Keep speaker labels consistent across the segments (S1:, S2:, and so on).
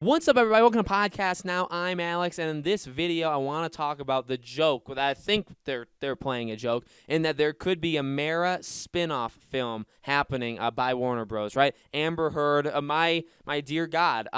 S1: What's up, everybody? Welcome to Podcast Now. I'm Alex, and in this video, I want to talk about the joke that I think they're playing a joke, in that there could be a MERA spin-off film happening by Warner Bros. Right? Amber Heard, my dear God.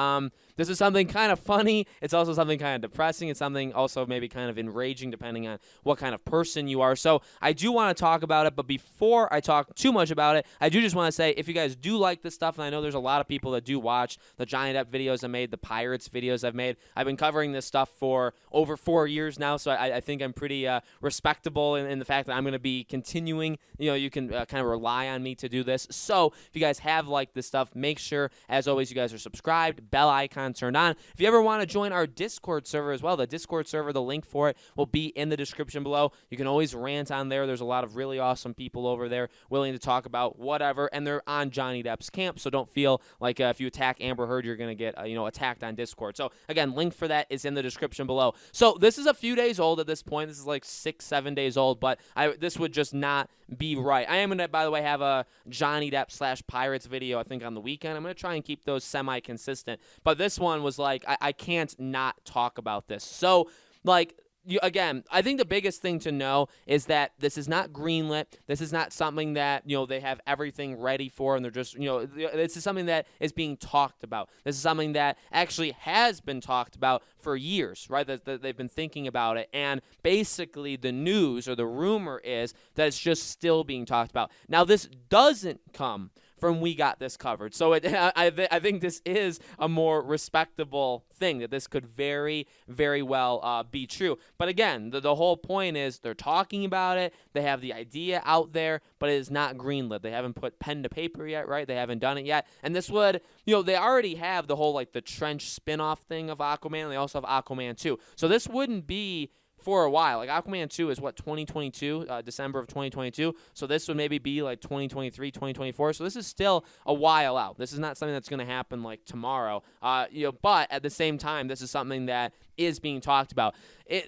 S1: This is something kind of funny. It's also something kind of depressing. It's something also maybe kind of enraging, depending on what kind of person you are. So I do want to talk about it, but before I talk too much about it, I do just want to say, if you guys do like this stuff, and I know there's a lot of people that do watch the Johnny Depp videos I made, the Pirates videos I've made. I've been covering this stuff for over 4 years now, so I think I'm pretty respectable in the fact that I'm going to be continuing. You can kind of rely on me to do this. So if you guys have liked this stuff, make sure, as always, you guys are subscribed, bell icon turned on. If you ever want to join our Discord server as well, the Discord server, the link for it will be in the description below. You can always rant on there. There's a lot of really awesome people over there willing to talk about whatever, and they're on Johnny Depp's camp, so don't feel like if you attack Amber Heard, you're going to get attacked on Discord. So again, link for that is in the description below. So this is a few days old at this point. This is like 6-7 days old, but this would just not be right. I am going to, by the way, have a Johnny Depp / Pirates video, I think, on the weekend. I'm going to try and keep those semi-consistent. But this one was like, I can't not talk about this. So, like, again, I think the biggest thing to know is that this is not greenlit. This is not something that, they have everything ready for, and they're just, this is something that is being talked about. This is something that actually has been talked about for years, right? That they've been thinking about it, and basically the news or the rumor is that it's just still being talked about. Now, this doesn't come from We Got This Covered. So I think this is a more respectable thing, that this could very, very well be true. But again, the whole point is they're talking about it. They have the idea out there, but it is not greenlit. They haven't put pen to paper yet, right? They haven't done it yet. And this would, they already have the whole, like, the Trench spin-off thing of Aquaman, and they also have Aquaman 2. So this wouldn't be for a while. Like, Aquaman 2 is what, 2022, December of 2022. So this would maybe be like 2023, 2024. So this is still a while out. This is not something that's going to happen like tomorrow. But at the same time, this is something that is being talked about.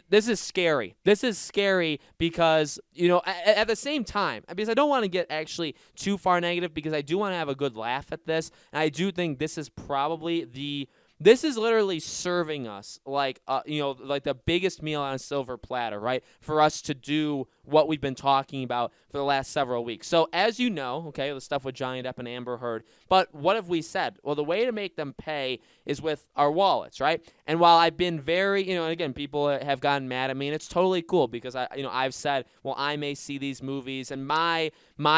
S1: This is scary. This is scary because, at the same time, because I don't want to get actually too far negative, because I do want to have a good laugh at this. And I do think this is probably this is literally serving us like like the biggest meal on a silver platter, right? For us to do what we've been talking about for the last several weeks. So as you know, okay, the stuff with Johnny Depp and Amber Heard, but what have we said? Well, the way to make them pay is with our wallets, right? And while I've been very, and again, people have gotten mad at me, and it's totally cool, because I've said, well, I may see these movies, and my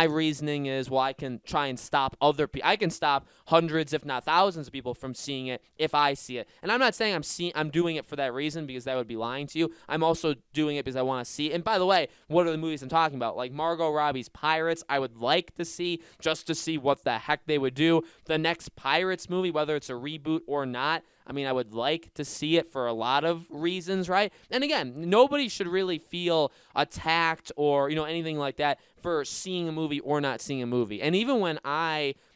S1: reasoning is, well, I can try and stop other people. I can stop hundreds, if not thousands, of people from seeing it if I see it. And I'm not saying I'm doing it for that reason, because that would be lying to you. I'm also doing it because I want to see it. And by the way, what are the movies I'm talking about? Like Margot Robbie's Pirates, I would like to see, just to see what the heck they would do. The next Pirates movie, whether it's a reboot or not, I would like to see it for a lot of reasons, right? And again, nobody should really feel attacked or, anything like that for seeing a movie or not seeing a movie. And even when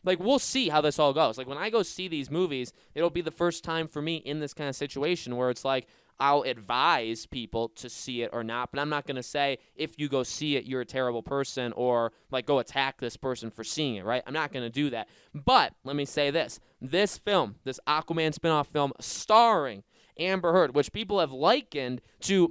S1: we'll see how this all goes. Like, when I go see these movies, it'll be the first time for me in this kind of situation where it's like, I'll advise people to see it or not, but I'm not going to say, if you go see it, you're a terrible person, or like go attack this person for seeing it, right? I'm not going to do that. But let me say this. This film, this Aquaman spinoff film starring Amber Heard, which people have likened to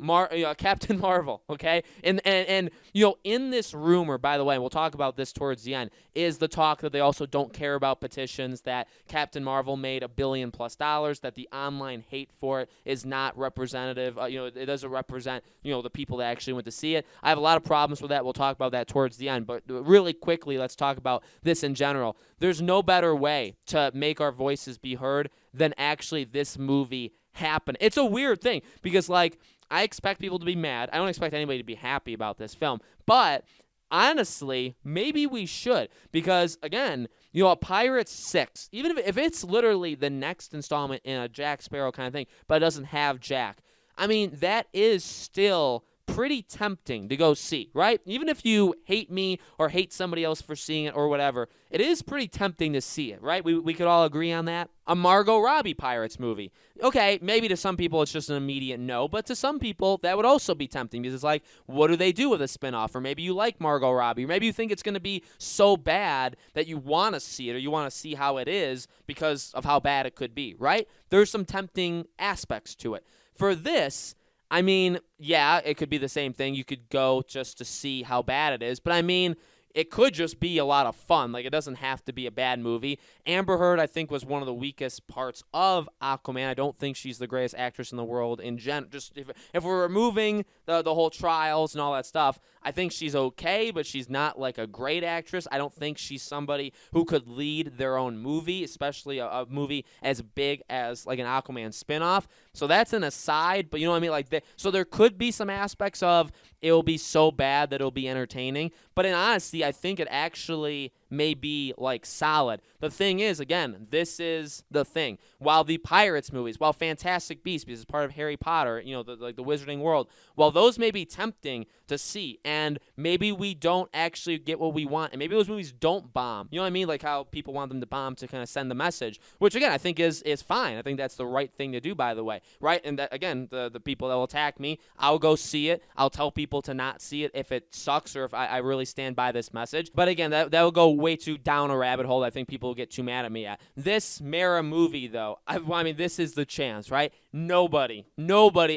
S1: Captain Marvel, okay? And in this rumor, by the way, and we'll talk about this towards the end, is the talk that they also don't care about petitions, that Captain Marvel made $1 billion+, that the online hate for it is not representative. It doesn't represent, the people that actually went to see it. I have a lot of problems with that. We'll talk about that towards the end. But really quickly, let's talk about this in general. There's no better way to make our voices be heard than actually this movie happen. It's a weird thing, because I expect people to be mad. I don't expect anybody to be happy about this film, but honestly, maybe we should, because again, a Pirates 6, even if it's literally the next installment in a Jack Sparrow kind of thing, but it doesn't have Jack, that is still pretty tempting to go see, right? Even if you hate me or hate somebody else for seeing it or whatever, it is pretty tempting to see it, right? We could all agree on that. A Margot Robbie Pirates movie. Okay, maybe to some people it's just an immediate no, but to some people that would also be tempting because it's like, what do they do with a spinoff? Or maybe you like Margot Robbie, or maybe you think it's going to be so bad that you want to see it or you want to see how it is because of how bad it could be, right? There's some tempting aspects to it. For this, I mean, yeah, it could be the same thing. You could go just to see how bad it is, but I mean, it could just be a lot of fun. Like, it doesn't have to be a bad movie. Amber Heard, I think, was one of the weakest parts of Aquaman. I don't think she's the greatest actress in the world in general. Just if we're removing the whole trials and all that stuff, I think she's okay, but she's not like a great actress. I don't think she's somebody who could lead their own movie, especially a movie as big as like an Aquaman spinoff. So that's an aside, but you know what I mean? Like, so there could be some aspects of it'll be so bad that it'll be entertaining. But in honesty, I think it actually may be like solid. The thing is, again, this is the thing. While the Pirates movies, while Fantastic Beasts, because it's part of Harry Potter, you know, the Wizarding World, while those may be tempting to see, and maybe we don't actually get what we want, and maybe those movies don't bomb. You know what I mean? Like how people want them to bomb to kind of send the message, which again I think is fine. I think that's the right thing to do, by the way, right? And that, again, the people that will attack me, I'll go see it. I'll tell people to not see it if it sucks or if I really stand by this message. But again, that will go way too down a rabbit hole. I think people will get too mad at me at. This MERA movie, though, I mean, this is the chance, right? Nobody,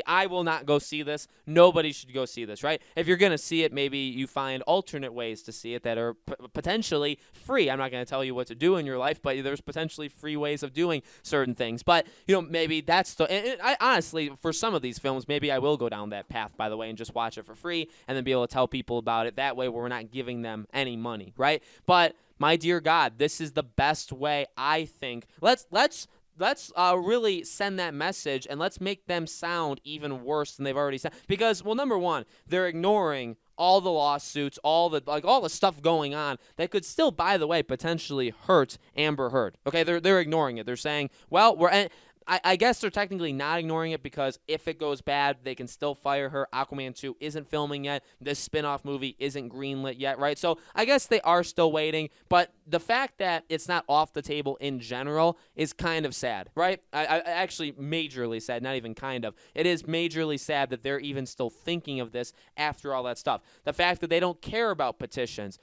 S1: I will not go see this. Nobody should go see this, right? If you're going to see it, maybe you find alternate ways to see it that are potentially free. I'm not going to tell you what to do in your life, but there's potentially free ways of doing certain things. But, you know, maybe that's the... And I honestly, for some of these films, maybe I will go down that path, by the way, and just watch it for free and then be able to tell people about it. That way we're not giving them any money, right? But my dear God, this is the best way, I think. Let's really send that message, and let's make them sound even worse than they've already said. Because, well, number one, they're ignoring all the lawsuits, all the stuff going on that could still, by the way, potentially hurt Amber Heard. Okay, they're ignoring it. They're saying, well, I guess they're technically not ignoring it because if it goes bad, they can still fire her. Aquaman 2 isn't filming yet. This spin-off movie isn't greenlit yet, right? So I guess they are still waiting, but the fact that it's not off the table in general is kind of sad, right? I actually majorly sad, not even kind of. It is majorly sad that they're even still thinking of this after all that stuff. The fact that they don't care about petitions.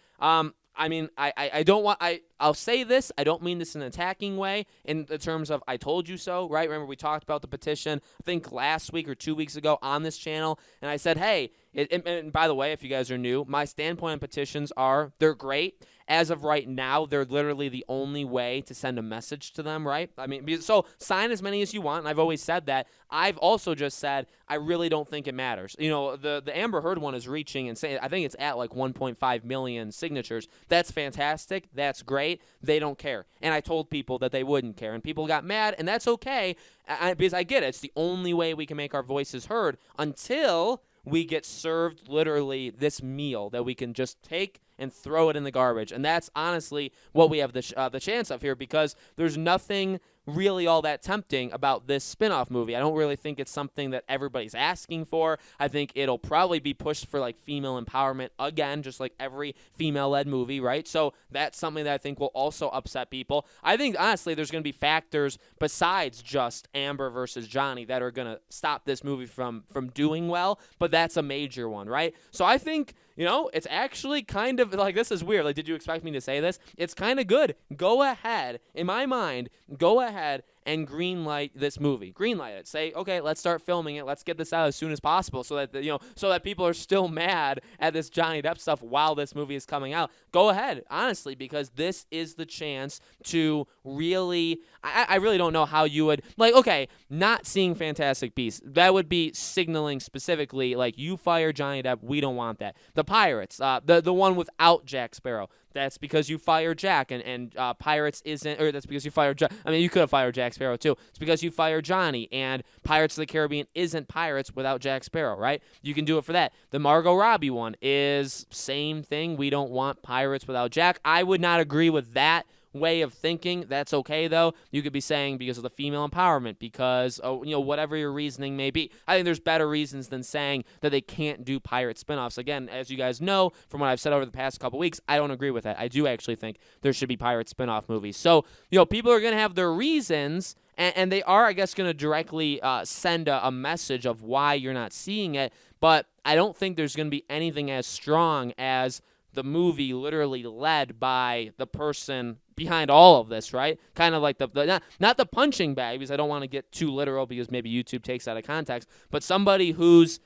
S1: I mean, I don't want, I'll say this, I don't mean this in an attacking way in the terms of I told you so, right? Remember we talked about the petition, I think last week or 2 weeks ago on this channel, and I said, hey, and by the way, if you guys are new, my standpoint on petitions are, they're great. As of right now, they're literally the only way to send a message to them, right? I mean, so sign as many as you want, and I've always said that. I've also just said I really don't think it matters. You know, the Amber Heard one is reaching and saying, I think it's at like 1.5 million signatures. That's fantastic. That's great. They don't care. And I told people that they wouldn't care, and people got mad, and that's okay because I get it. It's the only way we can make our voices heard until we get served literally this meal that we can just take and throw it in the garbage. And that's honestly what we have the chance of here, because there's nothing really all that tempting about this spin-off movie. I don't really think it's something that everybody's asking for. I think it'll probably be pushed for like female empowerment again, just like every female-led movie, right? So that's something that I think will also upset people. I think honestly there's going to be factors besides just Amber versus Johnny that are going to stop this movie from doing well, but that's a major one, right? So I think, you know, it's actually kind of like, this is weird. Like, did you expect me to say this? It's kind of good. Go ahead, in my mind, go ahead and greenlight this movie. Greenlight it. Say, okay, let's start filming it. Let's get this out as soon as possible so that, you know, so that people are still mad at this Johnny Depp stuff while this movie is coming out. Go ahead, honestly, because this is the chance to really, I really don't know how you would, like, okay, not seeing Fantastic Beasts, that would be signaling specifically, like, you fire Johnny Depp, we don't want that. The Pirates, the one without Jack Sparrow, that's because you fired Jack, and Pirates isn't, or that's because you fired Jack. I mean, you could have fired Jack Sparrow too. It's because you fired Johnny, and Pirates of the Caribbean isn't Pirates without Jack Sparrow, right? You can do it for that. The Margot Robbie one is same thing. We don't want Pirates without Jack. I would not agree with that way of thinking, that's okay, though. You could be saying because of the female empowerment, because, whatever your reasoning may be. I think there's better reasons than saying that they can't do pirate spinoffs. Again, as you guys know from what I've said over the past couple weeks, I don't agree with that. I do actually think there should be pirate spinoff movies. So, people are going to have their reasons, and they are, I guess, going to directly send a message of why you're not seeing it, but I don't think there's going to be anything as strong as the movie literally led by the person behind all of this, right? Kind of like not the punching bag, because I don't want to get too literal because maybe YouTube takes out of context, but somebody who's,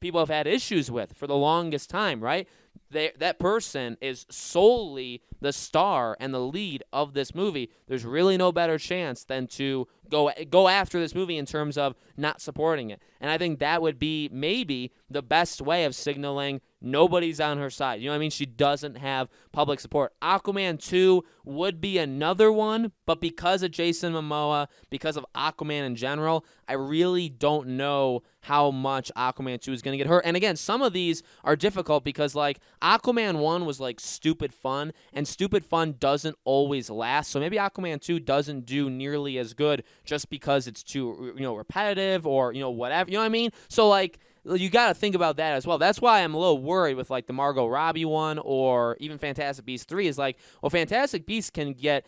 S1: people have had issues with for the longest time, right? That person is solely the star and the lead of this movie. There's really no better chance than to go after this movie in terms of not supporting it. And I think that would be maybe the best way of signaling nobody's on her side. You know what I mean? She doesn't have public support. Aquaman 2 would be another one, but because of Jason Momoa, because of Aquaman in general, I really don't know how much Aquaman 2 is going to get hurt. And again, some of these are difficult because, like, Aquaman 1 was, like, stupid fun, and stupid fun doesn't always last. So maybe Aquaman 2 doesn't do nearly as good just because it's too, repetitive or, whatever. You know what I mean? So, like, you got to think about that as well. That's why I'm a little worried with, like, the Margot Robbie one or even Fantastic Beasts 3 is like, well, Fantastic Beasts can get,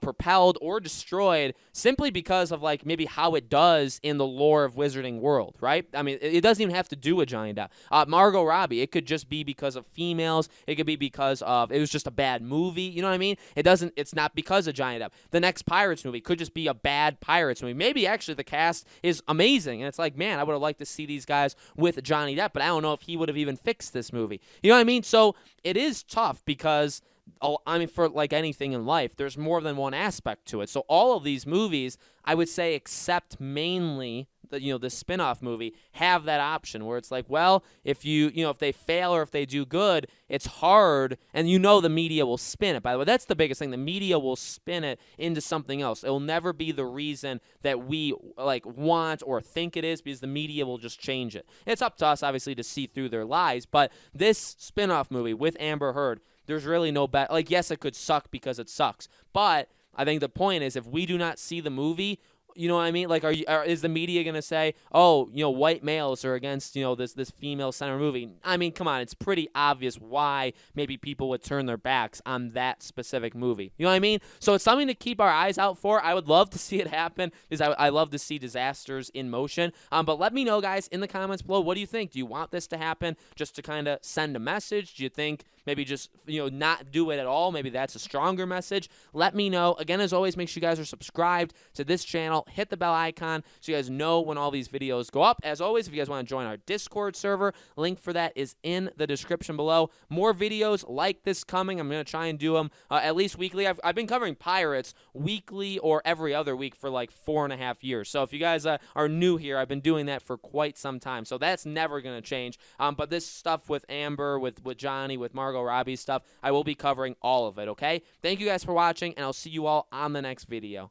S1: propelled or destroyed simply because of, like, maybe how it does in the lore of Wizarding World, right? I mean, it doesn't even have to do with Johnny Depp. Margot Robbie, it could just be because of females. It could be because of, it was just a bad movie. You know what I mean? It's not because of Johnny Depp. The next Pirates movie could just be a bad Pirates movie. Maybe actually the cast is amazing, and it's like, man, I would have liked to see these guys with Johnny Depp, but I don't know if he would have even fixed this movie. You know what I mean? So it is tough because, for like anything in life, there's more than one aspect to it. So all of these movies, I would say, except mainly the spin-off movie, have that option where it's like, well, if if they fail or if they do good, it's hard, and the media will spin it. By the way, that's the biggest thing. The media will spin it into something else. It will never be the reason that we want or think it is, because the media will just change it. It's up to us, obviously, to see through their lies, but this spin-off movie with Amber Heard, there's really no bet. Like, yes, it could suck because it sucks, but I think the point is, if we do not see the movie, you know what I mean? Like, is the media going to say, oh, white males are against, this female-centered movie? I mean, come on. It's pretty obvious why maybe people would turn their backs on that specific movie. You know what I mean? So it's something to keep our eyes out for. I would love to see it happen because I love to see disasters in motion. But let me know, guys, in the comments below, what do you think? Do you want this to happen just to kind of send a message? Do you think maybe just, not do it at all? Maybe that's a stronger message. Let me know. Again, as always, make sure you guys are subscribed to this channel. Hit the bell icon so you guys know when all these videos go up. As always, if you guys want to join our Discord server, link for that is in the description below. More videos like this coming. I'm going to try and do them at least weekly. I've been covering pirates weekly or every other week for like 4.5 years. So if you guys are new here, I've been doing that for quite some time. So that's never going to change. But this stuff with Amber, with Johnny, with Margot Robbie stuff, I will be covering all of it, okay? Thank you guys for watching, and I'll see you all on the next video.